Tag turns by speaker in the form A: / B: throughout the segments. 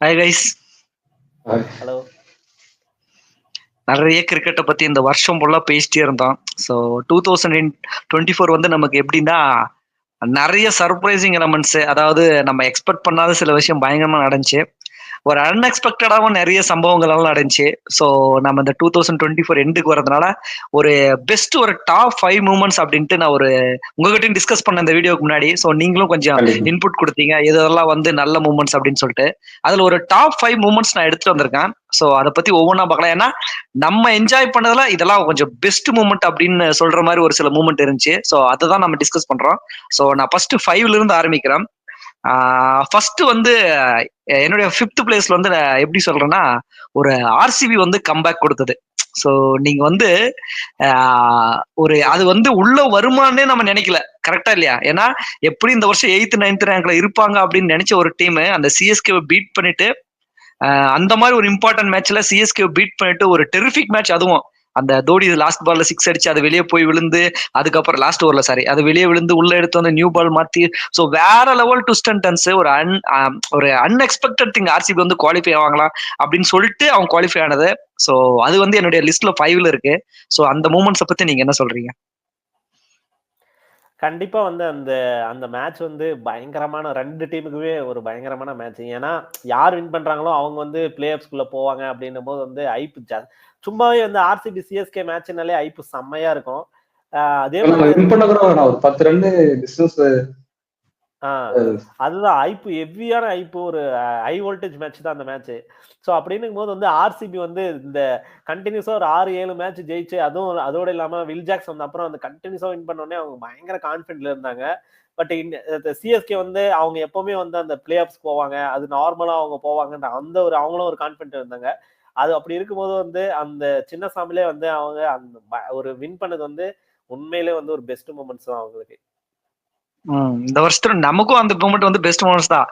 A: Hi guys.
B: Hello.
A: நிறைய கிரிக்கெட்டை பத்தி இந்த வருஷம் ஃபுல்லா பேசிட்டே இருந்தோம். ஸோ 2024 வந்து நமக்கு எப்படின்னா நிறைய சர்ப்ரைசிங் எலமெண்ட்ஸ், அதாவது நம்ம எக்ஸ்பெக்ட் பண்ணாத சில விஷயம் பயங்கரமா நடந்துச்சு. ஒரு அன்எக்ஸ்பெக்டடாகவும் நிறைய சம்பவங்கள் எல்லாம் நடந்துச்சு. ஸோ நம்ம இந்த 2024 எண்டுக்கு வரதுனால ஒரு பெஸ்ட் ஒரு டாப் 5 மூமெண்ட்ஸ் அப்படின்ட்டு நான் ஒரு உங்ககிட்டயும் டிஸ்கஸ் பண்ண இந்த வீடியோக்கு முன்னாடி. ஸோ நீங்களும் கொஞ்சம் இன்புட் கொடுத்தீங்க, இதெல்லாம் வந்து நல்ல மூமெண்ட்ஸ் அப்படின்னு சொல்லிட்டு. அதுல ஒரு டாப் 5 மூமெண்ட்ஸ் நான் எடுத்துட்டு வந்திருக்கேன். ஸோ அதை பத்தி ஒவ்வொன்றா பார்க்கலாம். ஏன்னா நம்ம என்ஜாய் பண்ணதுல இதெல்லாம் கொஞ்சம் பெஸ்ட் மூமெண்ட் அப்படின்னு சொல்ற மாதிரி ஒரு சில மூமெண்ட் இருந்துச்சு. ஸோ அதை தான் நம்ம டிஸ்கஸ் பண்றோம். ஸோ நான் ஃபர்ஸ்ட் 5ல இருந்து ஆரம்பிக்கிறேன். ஃபர்ஸ்ட் வந்து என்னுடைய 5th பிளேஸ்ல வந்து நான் எப்படி சொல்றேன்னா, ஒரு ஆர்சிபி வந்து கம்பேக் கொடுத்தது. ஸோ நீங்க வந்து ஒரு அது வந்து உள்ள வருமானே நம்ம நினைக்கல. கரெக்டா இல்லையா? ஏன்னா எப்படி இந்த வருஷம் 8th 9th ரேங்க்ல இருப்பாங்க அப்படின்னு நினைச்ச ஒரு டீம் அந்த சிஎஸ்கே பீட் பண்ணிட்டு, அந்த மாதிரி ஒரு இம்பார்ட்டன்ட் மேட்ச்ல சிஎஸ்கே பீட் பண்ணிட்டு ஒரு டெரிஃபிக் மேட்ச். அதுவும் அந்த தோனி லாஸ்ட் பால்ல 6 அடிச்சு அது வெளியே போய் விழுந்து, அதுக்கப்புறம் லாஸ்ட் ஓவர்ல அது வெளியே விழுந்து உள்ள எடுத்து வந்து நியூ பால் மாத்தி, ஸோ வேற லெவல் ட்விஸ்ட் அண்ட் டர்ன்ஸ். ஒரு அன்எக்ஸ்பெக்டட் திங். ஆர்சிபி வந்து குவாலிஃபை ஆவாங்களா அப்படின்னு சொல்லிட்டு அவங்க குவாலிஃபை ஆனது. ஸோ அது வந்து என்னுடைய லிஸ்ட்ல 5ல இருக்கு. ஸோ அந்த மூமெண்ட்ஸை பத்தி நீங்க என்ன சொல்றீங்க?
B: கண்டிப்பா வந்து அந்த அந்த மேட்ச் வந்து பயங்கரமான, 2 டீமுக்குமே ஒரு பயங்கரமான மேட்ச். ஏன்னா யார் வின் பண்றாங்களோ அவங்க வந்து பிளே ஆஃப்ஸ்குள்ள போவாங்க அப்படின்னும் போது வந்து ஐப்பு சும்மாவே வந்து ஆர்சிபி சிஎஸ்கே மேட்ச்னாலே ஐப்பு செம்மையா இருக்கும். அதே மாதிரி
C: வின் பண்ண கூட வேணாம், ஒரு 10 ரன் டிஸ்டன்ஸ்.
B: அதுதான் ஐப்பு, ஹெவியான ஐப்பு, ஒரு ஹை வோல்டேஜ் மேட்ச் தான் அந்த மேட்ச். ஸோ அப்படின்னும் போது வந்து ஆர்சிபி வந்து இந்த கண்டினியூஸா ஒரு 6-7 மேட்ச் ஜெயிச்சு, அதுவும் அதோட இல்லாம வில் ஜாக்ஸ் வந்து அப்புறம் அந்த கண்டினியூஸா வின் பண்ணோடனே அவங்க பயங்கர கான்ஃபிடென்ட்ல இருந்தாங்க. பட் சிஎஸ்கே வந்து அவங்க எப்பவுமே வந்து அந்த பிளே ஆஃப்ஸ் போவாங்க, அது நார்மலா அவங்க போவாங்கன்ற அந்த ஒரு அவங்களும் ஒரு கான்ஃபிடென்ட் இருந்தாங்க. அது அப்படி இருக்கும்போது வந்து அந்த சின்ன சாமிலே வந்து அவங்க அந்த ஒரு வின் பண்ணது வந்து உண்மையிலே வந்து ஒரு பெஸ்ட் மூமெண்ட்ஸ் தான் அவங்களுக்கு.
A: இந்த வருஷத்துல நமக்கும் அந்த மூமெண்ட் வந்து பெஸ்ட் மூமெண்ட்ஸ் தான்.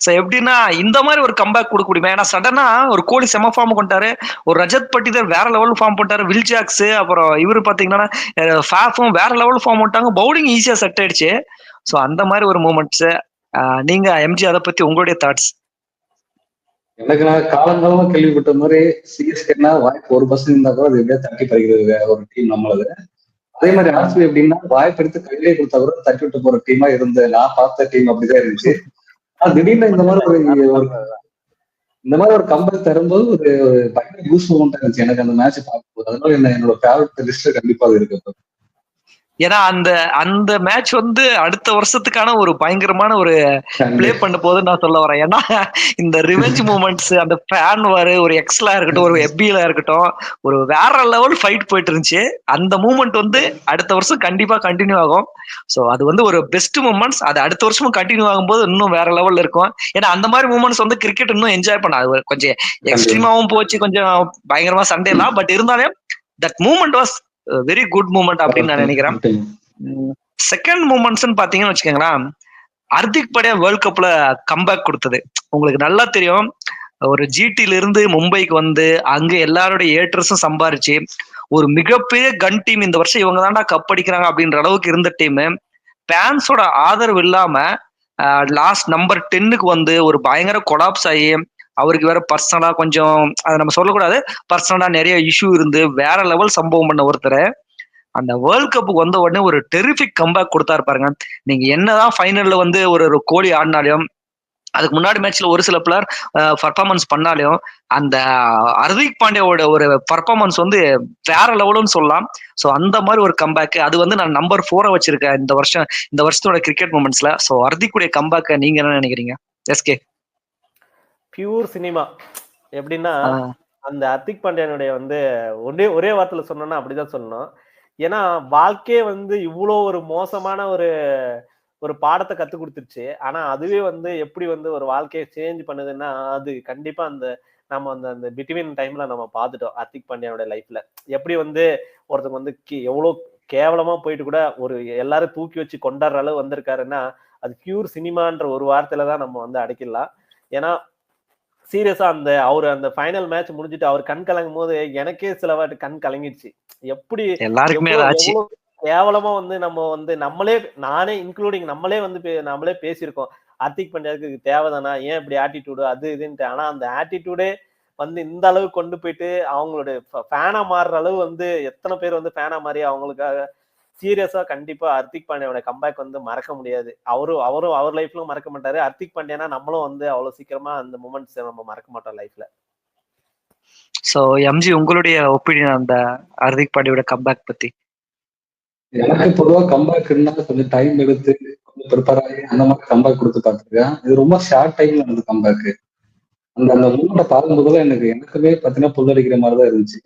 A: ஸோ எப்படின்னா இந்த மாதிரி ஒரு கம்பேக் கொடுக்க முடியுமா? ஏன்னா சடனா ஒரு கோலி செம ஃபார்ம் கொண்டாரு, ஒரு ரஜத் பட்டிதர் வேற லெவல் ஃபார்ம் போட்டாரு, வில் ஜாக்ஸ், அப்புறம் இவரு பாத்தீங்கன்னா ஃபேஃபும் வேற லெவல் ஃபார்ம் போட்டாங்க, பவுலிங் ஈஸியா செட் ஆயிடுச்சு. ஸோ அந்த மாதிரி ஒரு மூமெண்ட்ஸ். நீங்க எம்ஜி அதை பத்தி உங்களுடைய தாட்ஸ்?
C: எனக்கு நான் காலங்காலமா கேள்விப்பட்ட மாதிரி சிஎஸ்கேனா வாய்ப்பு 1% இருந்தா கூட அது எப்படியா தட்டி பறிக்கிறது ஒரு டீம் நம்மளது. அதே மாதிரி ஆர்சிபி எப்படின்னா வாய்ப்பு எடுத்து கையிலே கொடுத்தா கூட தட்டி விட்டு போற டீமா இருந்த நான் பார்த்த டீம் அப்படிதான் இருந்துச்சு. ஆனா திடீர்னு இந்த மாதிரி ஒரு கம்பேக் தரும்போது ஒரு பயங்கர யூஸ் மூமெண்டா இருந்துச்சு எனக்கு அந்த மேட்ச் பார்க்கும்போது. அதனால என்னோட ஃபேவரட் லிஸ்ட்ல கண்டிப்பா இருக்கு.
A: ஏன்னா அந்த அந்த மேட்ச் வந்து அடுத்த வருஷத்துக்கான ஒரு பயங்கரமான ஒரு பிளே பண்ண போது நான் சொல்ல வரேன். ஏன்னா இந்த ரிவெஞ்ச் மூமெண்ட்ஸ், அந்த ஃபேன் வார், ஒரு எக்ஸ்லா இருக்கட்டும், ஒரு எஃபில இருக்கட்டும், ஒரு வேற லெவல் ஃபைட் போயிட்டு இருந்துச்சு. அந்த மூமெண்ட் வந்து அடுத்த வருஷம் கண்டிப்பா கண்டினியூ ஆகும். ஸோ அது வந்து ஒரு பெஸ்ட் மூமெண்ட்ஸ். அது அடுத்த வருஷமும் கண்டினியூ ஆகும்போது இன்னும் வேற லெவல்ல இருக்கும். ஏன்னா அந்த மாதிரி மூமெண்ட்ஸ் வந்து கிரிக்கெட் இன்னும் என்ஜாய் பண்ண, அது கொஞ்சம் எக்ஸ்ட்ரீமாவும் போச்சு, கொஞ்சம் பயங்கரமா சண்டே எல்லாம். பட் இருந்தாலும் that moment was very good moment அப்படின்னு நான் நினைக்கிறேன். செகண்ட் மூமெண்ட்ஸ் பாத்தீங்கன்னு வச்சுக்கோங்களேன், ஹர்திக் பாண்டியா வேர்ல்ட் கப்ல கம்பேக் கொடுத்தது உங்களுக்கு நல்லா தெரியும். ஒரு ஜிடில இருந்து மும்பைக்கு வந்து அங்க எல்லாருடைய ஏற்றஸும் சம்பாரிச்சு ஒரு மிகப்பெரிய கன் டீம், இந்த வருஷம் இவங்க தாண்டா கப் அடிக்கிறாங்க அப்படின்ற அளவுக்கு இருந்த டீம், ஃபேன்ஸோட ஆதரவு இல்லாம லாஸ்ட் நம்பர் 10க்கு வந்து ஒரு பயங்கர கொலாப்ஸ் ஆகி, அவருக்கு வேற பர்சனலா கொஞ்சம் அதை நம்ம சொல்லக்கூடாது, பர்சனலா நிறைய இஷ்யூ இருந்து வேற லெவல் சம்பவம் பண்ண ஒருத்தர் அந்த வேர்ல்ட் கப்புக்கு வந்த உடனே ஒரு டெரிஃபிக் கம்பேக் கொடுத்தாரு பாருங்க. நீங்க என்னதான் ஃபைனல்ல வந்து ஒரு கோலி ஆடினாலையும், அதுக்கு முன்னாடி மேட்ச்ல ஒரு சில பிளேயர் பர்ஃபார்மன்ஸ் பண்ணாலையும், அந்த ஹர்திக் பாண்டியாவோட ஒரு பர்ஃபார்மன்ஸ் வந்து வேற லெவலுன்னு சொல்லலாம். ஸோ அந்த மாதிரி ஒரு கம்பேக், அது வந்து நான் நம்பர் 4 வச்சிருக்கேன் இந்த வருஷத்தோட கிரிக்கெட் மூமெண்ட்ஸ்ல. ஸோ ஹர்திக்குடைய கம்பேக் நீங்க என்ன நினைக்கிறீங்க? SK
B: pure cinema. எப்படின்னா அந்த ஹர்திக் பாண்டியனுடைய வந்து ஒரே வார்த்தையில சொன்னோம்னா அப்படிதான் சொல்லணும். ஏன்னா வாழ்க்கையே வந்து இவ்வளோ ஒரு மோசமான ஒரு பாடத்தை கத்து கொடுத்துருச்சு. ஆனா அதுவே வந்து எப்படி வந்து ஒரு வாழ்க்கையை சேஞ்ச் பண்ணுதுன்னா, அது கண்டிப்பா நம்ம அந்த பிட்வீன் டைம்ல நம்ம பார்த்துட்டோம் ஹர்திக் பாண்டியானோட லைஃப்ல. எப்படி வந்து ஒருத்தங்க வந்து எவ்வளவு கேவலமா போயிட்டு கூட ஒரு எல்லாரும் தூக்கி வச்சு கொண்டாடுற அளவு வந்திருக்காருன்னா, அது பியூர் சினிமான்ற ஒரு வார்த்தையில தான் நம்ம வந்து அடைக்கலாம். ஏன்னா சீரியஸா அவரு அந்த ஃபைனல் மேட்ச் முடிஞ்சிட்டு அவர் கண் கலங்கும் போது எனக்கே சில வாட்டி கண் கலங்கிடுச்சு. எப்படி கேவலமா வந்து நம்ம வந்து நானே இன்க்ளூடிங் நம்மளே பேசியிருக்கோம். ஹார்திக் பாண்டியாவுக்கு தேவைதானா, ஏன் இப்படி ஆட்டிடியூடு அது இதுன்ட்டு. ஆனா அந்த ஆட்டிடியூடே வந்து இந்த அளவு கொண்டு போயிட்டு அவங்களுடைய ஃபேனா மாறுற அளவு வந்து எத்தனை பேர் வந்து ஃபேனா மாறி அவங்களுக்காக சீரியஸா கண்டிப்பா ஹர்திக் பாண்டியாவோட கம்பேக் வந்து மறக்க முடியாது. அவரும் அவரும் அவர் லைஃப்ல மறக்க மாட்டாரு. ஹர்திக் பாண்டியானா நம்மளும் வந்து அவ்வளவு சீக்கிரமா அந்த மூமெண்ட்ஸ் நம்ம மறக்க மாட்டோம் லைஃப்ல.
A: சோ எம்ஜி உங்களுடைய ஒப்பீனியன் அந்த ஹர்திக் பாண்டியோட கம்பேக் பத்தி?
C: எனக்கு பொதுவா கம்பேக்னா கொஞ்சம் டைம் எடுத்து கொஞ்சம் ப்ரிப்பேர் ஆகி அந்த மாதிரி கம்பேக் கொடுத்து பார்த்துருக்கேன். இது ரொம்ப ஷார்ட் டைம்ல நடந்த கம்பேக். அந்த அந்த மூமெண்ட்டை பார்க்கும்போது எனக்குமே பார்த்தீங்கன்னா புல்லடிக்கிற மாதிரி தான் இருந்துச்சு.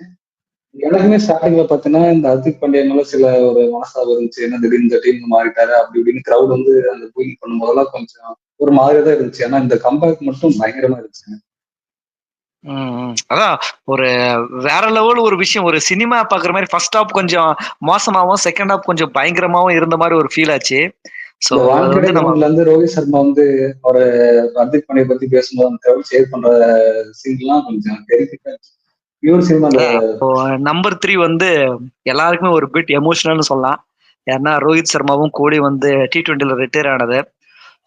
C: எனக்குமே ஸ்டார்டிங்ல பார்த்தீங்கன்னா இந்த ஹர்திக் பாண்டியா மேல சில ஒரு மனசாபம் இருந்துச்சு. என்ன திடீர்னு இந்த டீம் மாறிட்டாரு அப்படி இப்படின்னு கிரௌட் வந்து அந்த பூயிங் பண்ணும் போதெல்லாம் கொஞ்சம் ஒரு மாதிரியா தான் இருந்துச்சு. ஆனா இந்த கம்பேக் மட்டும் பயங்கரமா இருந்துச்சு.
A: அதான் ஒரு வேற லெவல் ஒரு விஷயம். ஒரு சினிமா பாக்குற மாதிரி ஃபர்ஸ்ட் ஹாப் கொஞ்சம் மோசமாவும் செகண்ட் ஹாப் கொஞ்சம் பயங்கரமாவும் இருந்த மாதிரி ஒரு ஃபீல் ஆச்சு. சோ
C: இந்த
A: அது
C: வான்கடே
A: வந்து நம்ம
C: கிரவுண்ட்ல இருந்து ரோஹித் சர்மா வந்து ஒரு ஹர்திக் பாண்டியா பத்தி பேசும்போது அந்த கிரவுட் சேவ் பண்ற சீன்லாம் கொஞ்சம் தெரிவிக்க பியூர் சினிமா. அந்த
A: நம்பர் 3 வந்து எல்லாருக்குமே ஒரு பிட் எமோஷனல்னு சொல்லலாம். ஏன்னா ரோஹித் சர்மாவும் கோலி வந்து T20ல ரிட்டையர் ஆனது.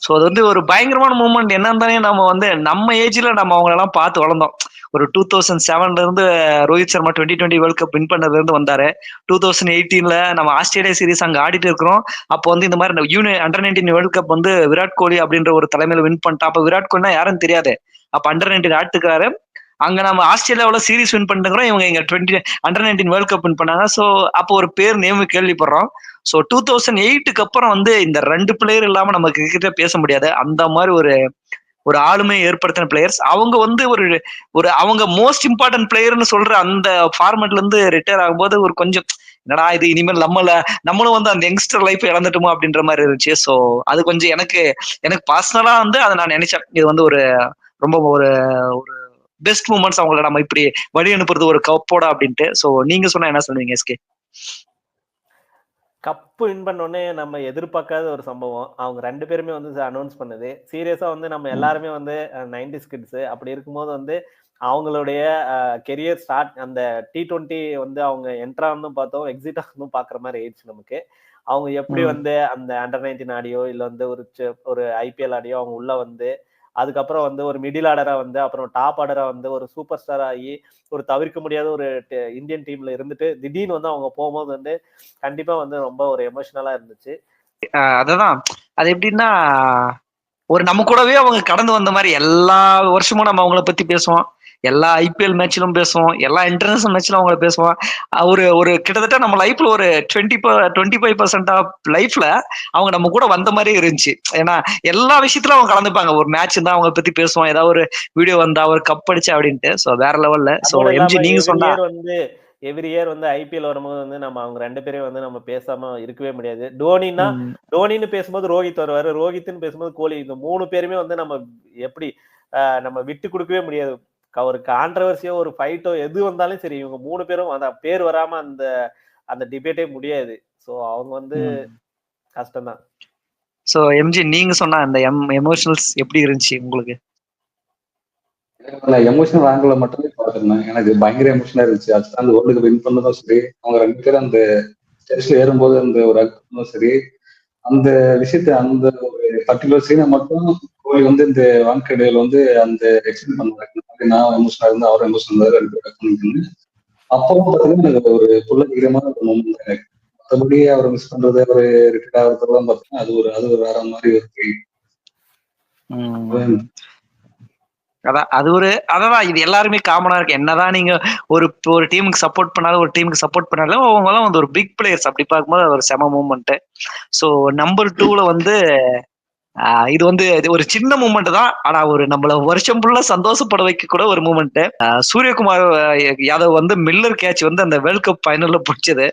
A: ஸோ அது வந்து ஒரு பயங்கரமான மூமெண்ட். என்னன்னு நம்ம வந்து நம்ம ஏஜ்ல நம்ம அவங்களெல்லாம் பார்த்து வளர்ந்தோம். ஒரு 2007ல இருந்து Rohit Sharma 2020 world cup win பண்ணதுல இருந்து வந்தாரு. 2018ல நம்ம ஆஸ்திரேலியா சீரிஸ் அங்க ஆடிட்டு இருக்கிறோம். அப்போ வந்து இந்த மாதிரி யூனியன் அண்டர்-19 வேர்ல்ட் கப் வந்து விராட் கோலி அப்படின்ற ஒரு தலைமையில வின் பண்ணிட்டா. அப்ப விராட் கோலினா யாரும் தெரியாது. அப்ப அண்டர்-19 ஆட்டுக்கிறாரு. அங்க நம்ம ஆஸ்திரேலியாவில் சீரிஸ் வின் பண்ணிட்டுக்கிறோம். இவங்க எங்க அண்டர்-19 வேர்ல்ட் கப் வின் பண்ணாங்க. ஸோ அப்போ ஒரு பேர் நேம் கேள்விப்படுறோம். ஸோ 2008க்கு அப்புறம் வந்து இந்த 2 பிளேயர் இல்லாம நம்ம கிரிக்கெட்டே பேச முடியாது. அந்த மாதிரி ஒரு ஒரு ஆளுமை ஏற்படுத்தின பிளேயர்ஸ். அவங்க வந்து ஒரு ஒரு அவங்க மோஸ்ட் இம்பார்ட்டன்ட் பிளேயர்னு சொல்ற அந்த ஃபார்மேட்ல இருந்து ரிட்டையர் ஆகும்போது ஒரு கொஞ்சம் என்னடா இது இனிமேல் நம்மளும் வந்து அந்த யங்ஸ்டர் லைஃப் இழந்துட்டோமோ அப்படின்ற மாதிரி இருந்துச்சு. ஸோ அது கொஞ்சம் எனக்கு பர்சனலா வந்து அதை நான் நினைச்சேன். இது வந்து ஒரு ரொம்ப ஒரு ஒரு பெஸ்ட் மூமெண்ட்ஸ் அவங்கள நம்ம இப்படி வழி அனுப்புறது ஒரு கப்போட அப்படின்ட்டு. ஸோ நீங்க சொன்னா என்ன சொல்லுவீங்க எஸ்கே?
B: கப்பு வின் பண்ணோடனே நம்ம எதிர்பார்க்காத ஒரு சம்பவம். அவங்க 2 பேருமே வந்து அனௌன்ஸ் பண்ணது. சீரியஸா வந்து நம்ம எல்லாருமே வந்து 90s கிட்ஸ். அப்படி இருக்கும்போது வந்து அவங்களுடைய கெரியர் ஸ்டார்ட் அந்த T20 வந்து அவங்க என்ட்ரா ஆனதும் பார்த்தோம், எக்ஸிட் ஆனதும் பார்க்குற மாதிரி ஆயிடுச்சு நமக்கு. அவங்க எப்படி வந்து அந்த அண்டர்-19 ஆடியோ இல்ல வந்து ஒரு IPL ஆடியோ அவங்க உள்ள வந்து அதுக்கப்புறம் வந்து ஒரு மிடில் ஆர்டரா வந்து அப்புறம் டாப் ஆர்டரா வந்து ஒரு சூப்பர் ஸ்டார் ஆகி ஒரு தவிர்க்க முடியாத ஒரு இந்தியன் டீம்ல இருந்துட்டு திடீர்னு வந்து அவங்க போகும்போது வந்து கண்டிப்பா வந்து ரொம்ப ஒரு எமோஷனலா இருந்துச்சு.
A: அததான் அது எப்படின்னா ஒரு நம்ம கூடவே அவங்க கடந்து வந்த மாதிரி எல்லா வருஷமும் நம்ம அவங்கள பத்தி பேசுவோம். எல்லா IPL மேட்சிலும் பேசுவோம். எல்லா இன்டர்நேஷனல் மேட்ச்லும் அவங்கள பேசுவோம். ஒரு ஒரு கிட்டத்தட்ட நம்ம லைஃப்ல ஒரு 25% ஆஃப் லைஃப்ல அவங்க நம்ம கூட வந்த மாதிரியே இருந்துச்சு. ஏன்னா எல்லா விஷயத்திலும் அவங்க கலந்துப்பாங்க. ஒரு மேட்ச் இருந்தா அவங்க பத்தி பேசுவோம். ஏதாவது ஒரு வீடியோ வந்தா ஒரு கப் அடிச்சா அப்படின்ட்டு. ஸோ வேற லெவல்ல. ஸோ
B: அதோட
A: எம்ஜி
B: இல்லாம
A: நீங்க சொன்னா
B: எவ்ரி இயர் வந்து IPL வரும்போது வந்து நம்ம அவங்க 2 பேரையும் வந்து நம்ம பேசாம இருக்கவே முடியாது. தோனின்னு பேசும்போது ரோஹித் வருவாரு. ரோஹித்னு பேசும்போது கோலி. இந்த 3 பேருமே வந்து நம்ம எப்படி நம்ம விட்டு கொடுக்கவே முடியாது. ஒரு கான்ட்ரோவர்சியோ ஒரு ஃபைட்டோ எது வந்தாலும் சரி இவங்க 3 பேரும் அந்த பேர் வராம அந்த அந்த டிபேட்டே முடியாது. சோ அவங்க வந்து கஷ்டம் தான்.
A: சோ எம்ஜி நீங்க சொன்ன அந்த எமோஷனல்ஸ் எப்படி இருந்துச்சு உங்களுக்கு?
C: எமோஷனல் ஆங்கிள் மட்டுமே பார்த்துருந்தேன். எனக்கு பயங்கர எமோஷனா இருந்துச்சு. ஆக்சுவலா அந்த வேர்ல்டு கப் வின் பண்ணதும் சரி, அவங்க 2 பேரும் அந்த ஸ்டேஜ்ல ஏறும்போது அந்த ஒரு அக்டும் சரி, அந்த விஷயத்த அந்த ஒரு பர்டிகுலர் சீனை மட்டும் கோலி வந்து இந்த வான்கடையில் வந்து அந்த எக்ஸ்பிளைன் பண்ணுவாங்க. நான் எமோஷனா இருந்தா அவர் எமோஷனல் இருந்தாரு 2 பேரும். அப்பவும் பார்த்தீங்கன்னா எனக்கு ஒரு புல்லகிரமான ஒரு மூமெண்ட் தான் எனக்கு. மற்றபடி அவரை மிஸ் பண்றது அவரு ரிட்டையர்ட் ஆகிறதுலாம் பார்த்தீங்கன்னா அது ஒரு வேற மாதிரி ஒரு ஃபீல்.
A: அதான் இது எல்லாருமே காமனா இருக்கு. என்னதான் நீங்க ஒரு ஒரு டீமுக்கு சப்போர்ட் பண்ணாலும் ஒரு டீமுக்கு சப்போர்ட் பண்ணாலும் அவங்க எல்லாம் வந்து ஒரு பிக் பிளேயர்ஸ். அப்படி பார்க்கும்போது ஒரு செம மூமெண்ட். ஸோ நம்பர் 2ல வந்து இது வந்து ஒரு சின்ன மூமெண்ட் தான். ஆனா ஒரு நம்மள வருஷம் ஃபுல்லா சந்தோஷப்பட வைக்க கூட ஒரு மூமெண்ட். சூரியகுமார் யாதவ் வந்து மில்லர் கேட்ச் வந்து அந்த வேர்ல்ட் கப் ஃபைனல்ல பிடிச்சது.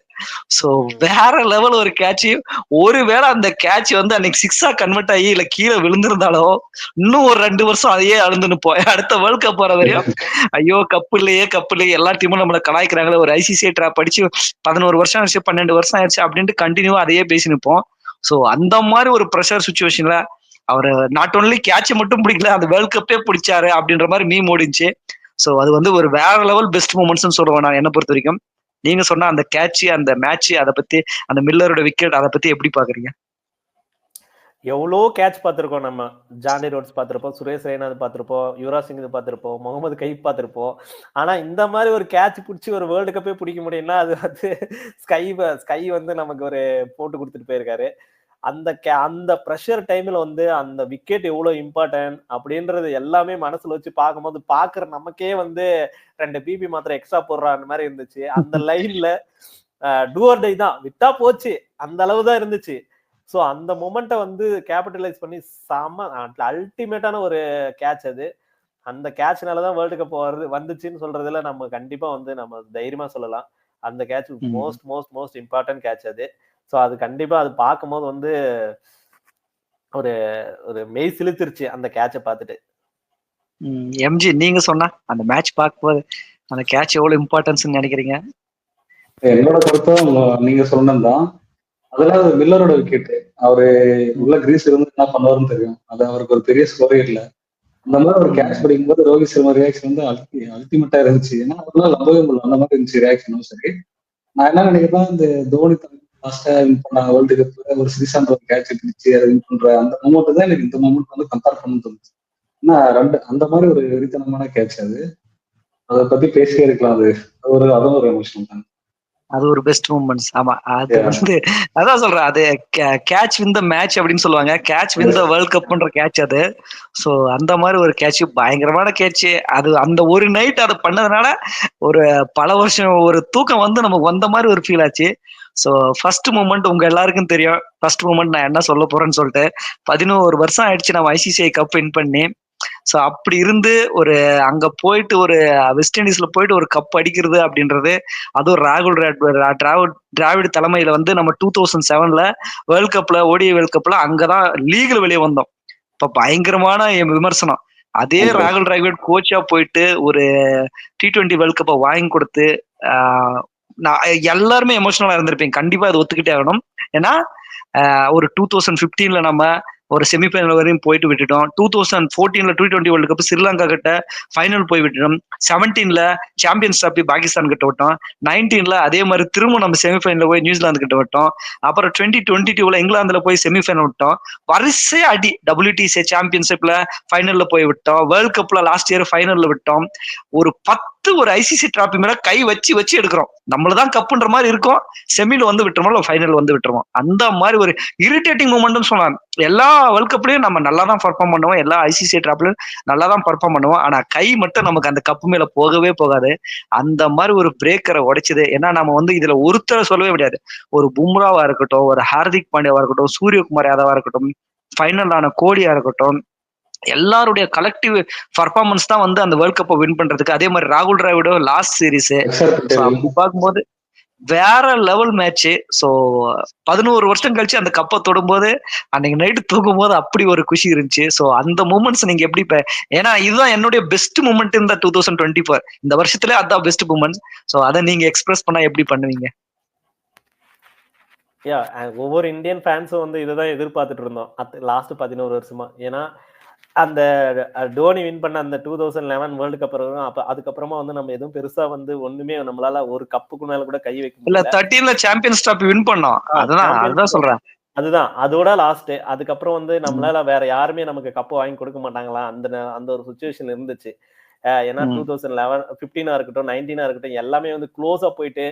A: சோ வேற லெவல் ஒரு கேட்ச். ஒருவேளை அந்த கேட்ச் வந்து அன்னைக்கு 6ஆ கன்வெர்ட் ஆகி இல்ல கீழே விழுந்திருந்தாலோ இன்னும் ஒரு 2 வருஷம் அதையே அழுந்துன்னு போய் அடுத்த வேர்ல்ட் கப் வர வரையும் ஐயோ கப்பு இல்லையே எல்லா டீமும் நம்மள கலாய்க்கிறாங்களே. ஒரு ICC ட்ராப் படிச்சு 11 வருஷம் ஆயிடுச்சு 12 வருஷம் ஆயிடுச்சு அப்படின்ட்டு கண்டினியூவா அதையே பேசி நிற்போம். சோ அந்த மாதிரி ஒரு ப்ரெஷர் சுச்சுவேஷன்ல அவர் நாட் ஒன்லி கேட்ச் மட்டும் பிடிக்கல, அந்த வேர்ல்ட் கப்பே பிடிச்சாரு அப்படின்ற மாதிரி மீம் ஓடிச்சு. சோ அது வந்து ஒரு வேற லெவல் பெஸ்ட் மூமெண்ட்ஸ் சொல்லுவேன் நான் என்ன பொறுத்த வரைக்கும். நீங்க சொன்ன அந்த கேட்ச் அந்த மேட்ச் அதை பத்தி அந்த மில்லரோட விக்கெட் அதை பத்தி எப்படி பாக்குறீங்க?
B: எவ்வளோ கேட்ச் பார்த்திருக்கோம் நம்ம. ஜாண்டி ரோட்ஸ் பார்த்திருப்போம், சுரேஷ் ரெய்னா பார்த்திருப்போம், யுவராஜ் சிங் பார்த்திருப்போம், முகமது கைஃப் பார்த்திருப்போம். ஆனா இந்த மாதிரி ஒரு கேட்ச் பிடிச்சி ஒரு வேர்ல்டு கப்பே பிடிக்க முடியும்னா அது வந்து ஸ்கை வந்து நமக்கு ஒரு போட்டு கொடுத்துட்டு போயிருக்காரு. அந்த ப்ரெஷர் டைம்ல வந்து அந்த விக்கெட் எவ்வளவு இம்பார்ட்டன்ட் அப்படின்றது எல்லாமே மனசுல வச்சு பார்க்கும்போது பாக்குற நமக்கே வந்து 2 பிபி மாத்திரம் எக்ஸ்ட்ரா போடுறான்னு மாதிரி இருந்துச்சு. அந்த லைன்ல டூ ஆர் டை தான், விட்டா போச்சு அந்த அளவு தான் இருந்துச்சு. சோ அந்த மொமெண்ட்டை வந்து கேபிட்டலைஸ் பண்ணி செம அல்டிமேட்டான ஒரு கேட்ச் அது. அந்த கேட்ச்னாலதான் வேர்ல்டு கப் வந்துச்சுன்னு சொல்றதுல நம்ம கண்டிப்பா வந்து நம்ம தைரியமா சொல்லலாம். அந்த catch most most most important catch அது. சோ அது கண்டிப்பா அது பார்க்கும்போது வந்து ஒரு ஒரு மெய் சிலுத்துருச்சு அந்த கேட்சை பார்த்துட்டு.
A: எம்ஜி நீங்க சொன்னா அந்த மேட்ச் பார்க்கும்போது அந்த கேட்ச் எவ்வளவு இம்பார்ட்டன்ஸ் நினைக்கிறீங்க?
C: என்னோட கருத்தும் நீங்க சொன்னதுதான். அதுல மில்லரோட விக்கெட், அவரு உள்ள கிரீஸ் இருந்து என்ன பண்ணுவாருன்னு தெரியும். அது அவருக்கு ஒரு பெரிய ஸ்கோரே இல்லை. அந்த மாதிரி ஒரு கேட்ச் படிக்கும்போது ரோஹித் சர்மா ரியாக்ஷன் வந்து அல்டிமேட்டா இருந்துச்சு. ஏன்னா அதனால நம்பவே முடியல, அந்த மாதிரி இருந்துச்சு ரியாக்ஷனும் சரி. நான் என்ன நினைக்கிறேன், இந்த தோனி லாஸ்டா வின் பண்ணாங்க வேர்ல்டு கப்ல, ஒரு ஸ்ரீசாந்த் ஒரு கேட்ச் பிடிச்சு அதை வின் பண்ற அந்த மூமெண்ட் தான் எனக்கு இந்த மூமெண்ட் வந்து கம்பேர் பண்ண தோணுச்சு. ஏன்னா அந்த மாதிரி ஒரு வெறித்தனமான கேட்ச் அது. அதை பத்தி பேசியே இருக்கலாம். அதுவும் ஒரு எமோஷனல் தான்.
A: அது ஒரு பெஸ்ட் மூமெண்ட்ஸ். ஆமா, அது வந்து அதான் சொல்றேன், அது கேட்ச் வின் த மேட்ச் அப்படின்னு சொல்லுவாங்க, கேட்ச் வின் த வேர்ல்ட் கப்ன்ற கேட்ச் அது. சோ அந்த மாதிரி ஒரு கேட்ச், பயங்கரமான கேட்ச் அது. அந்த ஒரு நைட் அதை பண்ணதுனால ஒரு பல வருஷம் ஒரு தூக்கம் வந்து நமக்கு வந்த மாதிரி ஒரு ஃபீல் ஆச்சு. ஸோ ஃபர்ஸ்ட் மூமெண்ட் உங்க எல்லாருக்கும் தெரியும். ஃபர்ஸ்ட் மூமெண்ட் நான் என்ன சொல்ல போறேன்னு சொல்லிட்டு, 11 வருஷம் ஆயிடுச்சு நம்ம ஐசிசிஐ கப் வின் பண்ணி. ஸோ அப்படி இருந்து ஒரு அங்க போயிட்டு ஒரு வெஸ்ட் இண்டீஸ்ல போயிட்டு ஒரு கப் அடிக்கிறது அப்படின்றது, அதுவும் ராகுல் டிராவிட் தலைமையில வந்து நம்ம 2007 வேர்ல்ட் கப்ல, ஓடிஐ வேர்ல்ட் கப்ல அங்கதான் லீக்ல வெளியே வந்தோம். இப்ப பயங்கரமான விமர்சனம். அதே ராகுல் டிராவிட் கோச்சா போயிட்டு ஒரு T20 வேர்ல்ட் கப்பை வாங்கி கொடுத்து நான் எல்லாருமே எமோஷனலா இருந்திருப்பீங்க. கண்டிப்பா அதை ஒத்துக்கிட்டே ஆகணும். ஏன்னா ஒரு 2015 நம்ம ஒரு செமிஃபைனல் வரையும் போயிட்டு விட்டுட்டோம். 2014 T20 வேர்ல்டு கப் ஸ்ரீலங்கா கிட்ட ஃபைனல் போய் விட்டுட்டோம். 17 சாம்பியன்ஸ் டிராபி பாகிஸ்தான் கிட்ட விட்டோம். 19 அதே மாதிரி திரும்ப நம்ம செமிஃபைனல் போய் நியூசிலாந்து கிட்ட விட்டோம். அப்புறம் 2022 இங்கிலாந்துல போய் செமிஃபைனல் விட்டோம். வரிசையா அடி, WTC சாம்பியன்ஷிப்ல ஃபைனல்ல போய் விட்டோம். வேர்ல்ட் கப்ல லாஸ்ட் இயர் ஃபைனல்ல விட்டோம். ஒரு ஒரு ஐசிசி டிராபி மேல கை வச்சு எடுக்கிறோம். நம்மளதான் கப்புன்ற மாதிரி இருக்கும், செமில வந்து விட்டுருவோம், ஃபைனல் வந்து விட்டுருவோம். அந்த மாதிரி ஒரு இரிட்டேட்டிங் மூமெண்ட்னு சொல்லலாம். எல்லா வேர்ல்ட் கப்லயும் நம்ம நல்லா தான் பர்ஃபார்ம் பண்ணுவோம், எல்லா ஐசிசி டிராப்லயும் நல்லா தான் பர்ஃபார்ம் பண்ணுவோம். ஆனா கை மட்டும் நமக்கு அந்த கப்பு மேல போகவே போகாது. அந்த மாதிரி ஒரு பிரேக்கரை உடைச்சது. ஏன்னா நம்ம வந்து இதுல ஒருத்தரை சொல்லவே முடியாது. ஒரு பும்ராவா இருக்கட்டும், ஒரு ஹார்திக் பாண்டியாவா இருக்கட்டும், சூரியகுமார் யாதவா இருக்கட்டும், ஃபைனல் ஆன கோலியா இருக்கட்டும், எல்லாருடைய கலெக்டிவ் பர்ஃபார்மன்ஸ் தான் வந்து அந்த வேர்ல்ட் கப்பை வின் பண்றதுக்கு. அதே மாதிரி ராகுல் டிராவிடோ லாஸ்ட் சீரீஸ் அப்படி பார்க்கும்போது வேற லெவல் மேட்ச். சோ 11 வருஷம் கழிச்சு அந்த கப்பை தொடும்போது அன்னைக்கு நைட்டு தூங்கும் போது அப்படி ஒரு குஷி இருந்துச்சு. சோ அந்த மூமெண்ட்ஸ் நீங்க எப்படி ஏன்னா இதுதான் என்னுடைய பெஸ்ட் மூமெண்ட் இந்த 2024 இந்த வருஷத்துல, அதான் பெஸ்ட் மூமெண்ட். சோ அதை நீங்க எக்ஸ்பிரஸ் பண்ணா எப்படி பண்ணுவீங்க?
B: ஒவ்வொரு இந்தியன் ஃபேன்ஸும் வந்து இதுதான் எதிர்பார்த்துட்டு இருந்தோம் லாஸ்ட் 11 வருஷமா. ஏன்னா அந்த டோனி வின் பண்ண அந்த 2011 வேர்ல்டு கப் அதுக்கப்புறமா வந்து நம்ம எதுவும் பெருசா வந்து ஒண்ணுமே நம்மளால ஒரு கப்புக்கு மேல கூட கை வைக்க முடியல.
A: 13 சாம்பியன்ஸ் டிராபி வின் பண்ணோம், அதுதான் சொல்றேன்.
B: அதுதான் அதோட லாஸ்ட். அதுக்கப்புறம் வந்து நம்மளால வேற யாருமே நமக்கு கப்பு வாங்கி கொடுக்க மாட்டாங்களா அந்த ஒரு சுச்சுவேஷன் இருந்துச்சு. ஏன்னா 2015 இருக்கட்டும், 19 இருக்கட்டும், எல்லாமே வந்து க்ளோஸா போயிட்டு,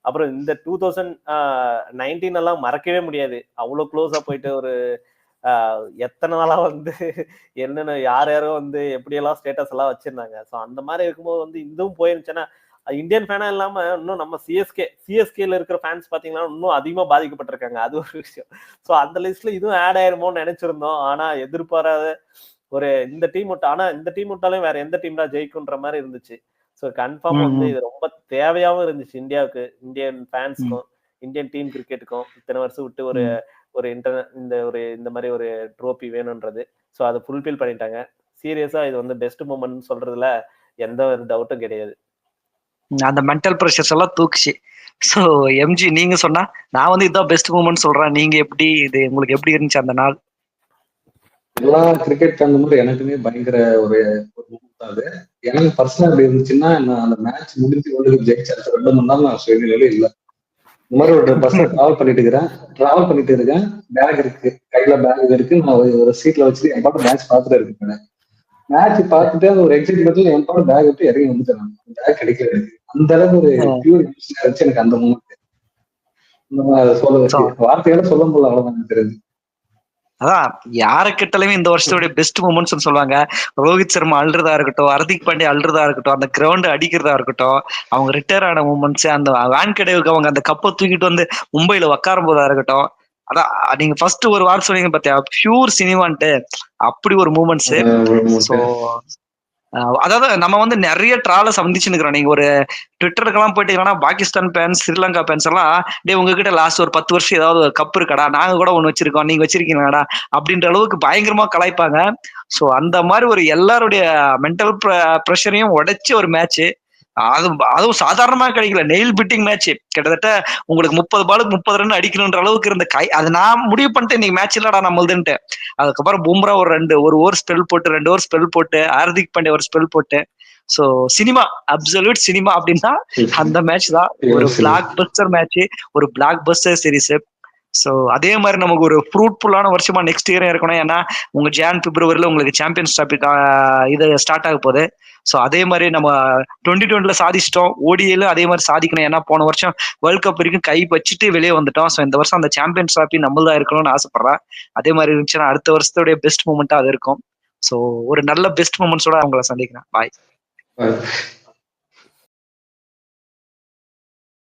B: அப்புறம் இந்த 2019 எல்லாம் மறக்கவே முடியாது. அவ்வளவு க்ளோஸா போயிட்டு ஒரு எத்தனை நாளா வந்து என்னென்ன யாரோ வந்து எப்படியெல்லாம் ஸ்டேட்டஸ் எல்லாம் வச்சிருந்தாங்க. ஸோ அந்த மாதிரி இருக்கும்போது வந்து இதுவும் போயிருந்துச்சுன்னா இந்தியன் ஃபேனா இல்லாம இன்னும் நம்ம சிஎஸ்கேல இருக்கிற ஃபேன்ஸ் பாத்தீங்கன்னா இன்னும் அதிகமா பாதிக்கப்பட்டிருக்காங்க. அது ஒரு விஷயம். ஸோ அந்த லிஸ்ட்ல இதுவும் ஆட் ஆயிருமோன்னு நினைச்சிருந்தோம். ஆனா எதிர்பாராத ஒரு இந்த டீம் விட்டாலும் வேற எந்த டீம் தான் ஜெயிக்கும்ன்ற மாதிரி இருந்துச்சு. ஸோ கன்ஃபார்ம் வந்து இது ரொம்ப தேவையாவும் இருந்துச்சு இந்தியாவுக்கு, இந்தியன் ஃபேன்ஸ்க்கும், இந்தியன் டீம் கிரிக்கெட்டுக்கும். இத்தனை வருஷம் விட்டு இந்த மாதிரி ஒரு ட்ரோபி வேணும்ன்றது. ஸோ அதை ஃபுல்ஃபில் பண்ணிட்டாங்க. சீரியஸா இது வந்து பெஸ்ட் மூமெண்ட் சொல்றதுல எந்த ஒரு டவுட்டும் கிடையாது.
A: அந்த மென்டல் ப்ரெஷர்ஸ் எல்லாம் தூக்குச்சு. ஸோ எம்ஜி நீங்க சொன்னா, நான் வந்து இதுதான் பெஸ்ட் மூமெண்ட் சொல்றேன். நீங்க எப்படி, இது உங்களுக்கு எப்படி இருந்துச்சு அந்த நாள்?
C: எல்லா கிரிக்கெட் ஃபேன் மாதிரி எனக்குமே பயங்கர ஒரு மூமெண்ட் தான் அது. எனக்கு பர்சனல் எப்படி இருந்துச்சுன்னா, நான் அந்த மேட்ச் முடிஞ்சு வேர்ல்டு கப் ஜெயிச்சு அடுத்த 2 மணி நேரம் நான் ஸ்டேடியம்ல இல்லை. இந்த மாதிரி ஒரு பஸ்ல டிராவல் பண்ணிட்டு இருக்கேன். பேக் இருக்கு, கையில பேக் இருக்கு. நான் ஒரு சீட்ல வச்சுட்டு என் பாட்டு மேட்ச் பார்த்துட்டு இருக்கேன். மேட்ச் பார்த்துட்டு அந்த ஒரு எக்ஸைட்மெண்ட்ல என் பாட்டு பேக் விட்டு இறங்கி வந்துட்டேன். பேக் கிடைக்கல எனக்கு. அந்த அளவுக்கு ஒரு பியூர் இருந்துச்சு எனக்கு அந்த மூமெண்ட். வார்த்தையோட சொல்ல முடியல, அவ்வளவுதான் தெரியுது.
A: அதான் யாருக்கிட்டாலுமே இந்த வருஷத்துடைய பெஸ்ட் மூமெண்ட்ஸ் சொல்லுவாங்க. ரோஹித் சர்மா அழுறதா இருக்கட்டும், ஹர்திக் பாண்டியா அழுறதா இருக்கட்டும், அந்த கிரவுண்ட் அடிக்கிறதா இருக்கட்டும், அவங்க ரிட்டையர் ஆன மூமெண்ட்ஸ், அந்த வான்கடேவுக்கு அவங்க அந்த கப்பை தூக்கிட்டு வந்து மும்பைல உட்காரும் போதா இருக்கட்டும். அதான் நீங்க ஃபர்ஸ்ட் ஒரு வாரம் சொன்னீங்க பாத்தியா, பியூர் சினிமான்ட்டு, அப்படி ஒரு மூமெண்ட்ஸ். ஸோ அதாவது நம்ம வந்து நிறைய ட்ரால சந்திச்சுருக்கிறோம். நீங்க ஒரு ட்விட்டருக்கெல்லாம் போயிட்டீங்கன்னா பாகிஸ்தான் பேன்ஸ், ஸ்ரீலங்கா பேன்ஸ் எல்லாம் டே உங்ககிட்ட லாஸ்ட் ஒரு 10 வருஷம் ஏதாவது கப் இருக்கடா, நாங்க கூட ஒண்ணு வச்சிருக்கோம், நீங்க வச்சிருக்கீங்களாடா அப்படின்ற அளவுக்கு பயங்கரமா கலாய்ப்பாங்க. ஸோ அந்த மாதிரி ஒரு எல்லாருடைய மென்டல் ப்ரெஷரையும் உடைச்ச ஒரு மேட்ச். அதுவும் சாதாரணமா கிடைக்கல, நெயில் பிட்டிங் மேட்ச். கிட்டத்தட்ட உங்களுக்கு 30 பாலுக்கு 30 ரன் அடிக்கணுன்ற அளவுக்கு இருந்த அது நான் முடிவு பண்ணிட்டு இன்னைக்கு மேட்ச் இல்லடா நம்மளுதுன்ட்டு. அதுக்கப்புறம் பும்ரா ஒரு ஓவர் ஸ்பெல் போட்டு, 2 ஓவர் ஸ்பெல் போட்டு, ஹார்திக் பாண்டியா ஒரு ஸ்பெல் போட்டு. சோ சினிமா, அப்சல்யூட் சினிமா அப்படின்னா அந்த மேட்ச் தான். ஒரு பிளாக் பஸ்டர் மேட்ச், ஒரு பிளாக் பஸ்டர் சீரிஸ். ஸோ அதே மாதிரி நமக்கு ஒரு ஃப்ரூட்ஃபுல்லான வருஷமா நெக்ஸ்ட் இயரும் இருக்கணும். ஏன்னா உங்க பிப்ரவரியில உங்களுக்கு சாம்பியன்ஸ் ட்ராஃபி இது ஸ்டார்ட் ஆக போகுது. ஸோ அதே மாதிரி நம்ம 2020 சாதிச்சிட்டோம், ஓடிஏல அதே மாதிரி சாதிக்கணும். ஏன்னா போன வருஷம் வேர்ல்ட் கப் வரைக்கும் கை வச்சுட்டு வெளியே வந்துட்டோம். ஸோ இந்த வருஷம் அந்த சாம்பியன்ஸ் ட்ராஃபி நம்மளதான் இருக்கணும்னு ஆசைப்படுறேன். அதே மாதிரி இருந்துச்சுன்னா அடுத்த வருஷத்துடைய பெஸ்ட் மூமெண்டா அது இருக்கும். ஸோ ஒரு நல்ல பெஸ்ட் மூமெண்ட்ஸோட அவங்கள சந்திக்கிறேன். பாய்.